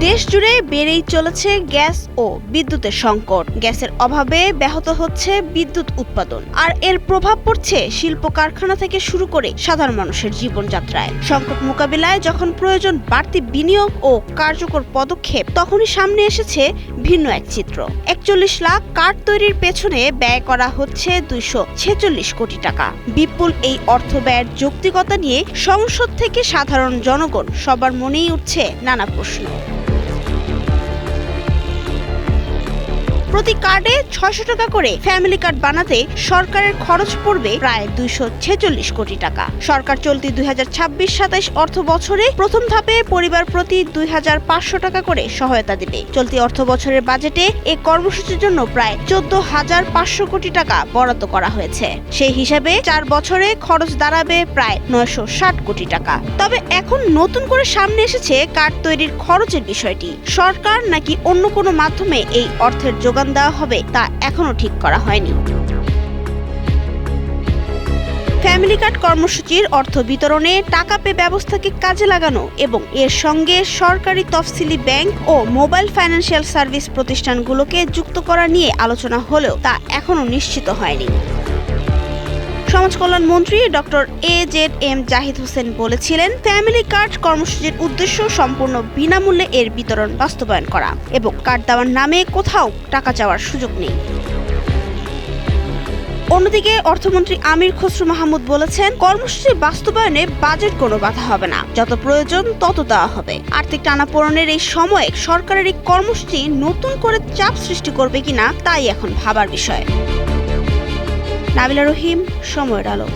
দেশ জুড়ে বেড়েই চলেছে গ্যাস ও বিদ্যুতের সংকট। গ্যাসের অভাবে ব্যাহত হচ্ছে বিদ্যুৎ উৎপাদন, আর এর প্রভাব পড়ছে শিল্প কারখানা থেকে শুরু করে সাধারণ মানুষের জীবনযাত্রায়। সংকট মোকাবিলায় যখন প্রয়োজন বাড়তি বিনিয়োগ ও কার্যকর পদক্ষেপ, তখনই সামনে এসেছে ভিন্ন এক চিত্র। ৪১ লাখ কাঠ তৈরির পেছনে ব্যয় করা হচ্ছে ২৪৬ কোটি টাকা। বিপুল এই অর্থ ব্যয়ের যৌক্তিকতা নিয়ে সংসদ থেকে সাধারণ জনগণ সবার মনেই উঠছে নানা প্রশ্ন। প্রতি কার্ডে ৬০০ টাকা করে ফ্যামিলি কার্ড বানাতে সরকারের খরচ পড়বে প্রায় ২৪৬ কোটি টাকা। সরকার চলতি ২০২৬-২৭ অর্থ বছরে প্রথম ধাপে পরিবার প্রতি ২৫০০ টাকা করে সহায়তা দেবে। চলতি অর্থ বছরের বাজেটে এ কর্মসূচির জন্য প্রায় ১৪৫০০ কোটি টাকা বরাদ্দ করা হয়েছে। সেই হিসাবে ৪ বছরে খরচ দাঁড়াবে প্রায় ৯৬০ কোটি টাকা। তবে এখন নতুন করে সামনে এসেছে কার্ড তৈরির খরচের বিষয়টি। সরকার নাকি অন্য কোনো মাধ্যমে এই অর্থের যোগান দেওয়া হবে তা এখনো ঠিক করা হয়নি। ফ্যামিলি কার্ড কর্মসূচির অর্থ বিতরণে টাকা পে ব্যবস্থাকে কাজে লাগানো এবং এর সঙ্গে সরকারি তফসিলি ব্যাংক ও মোবাইল ফাইন্যান্সিয়াল সার্ভিস প্রতিষ্ঠানগুলোকে যুক্ত করা নিয়ে আলোচনা হলেও তা এখনো নিশ্চিত হয়নি। সমাজ কল্যাণ মন্ত্রী ডক্টর AZM জাহিদ হোসেন বলেছিলেন, ফ্যামিলি কার্ড কর্মসূচির উদ্দেশ্য সম্পূর্ণ বিনামূল্যে এর বিতরণ বাস্তবায়ন করা এবং কার্ড দেওয়ার নামে কোথাও টাকা চাওয়ার সুযোগ নেই। অন্যদিকে অর্থমন্ত্রী আমির খসরু মাহমুদ বলেছেন, কর্মসূচি বাস্তবায়নে বাজেট কোনো বাধা হবে না, যত প্রয়োজন তত দেওয়া হবে। আর্থিক টানাপোড়েনের এই সময়ে সরকারের এই কর্মসূচি নতুন করে চাপ সৃষ্টি করবে কিনা তাই এখন ভাবার বিষয়। নাবিলা রহিম, সময়ের আলো।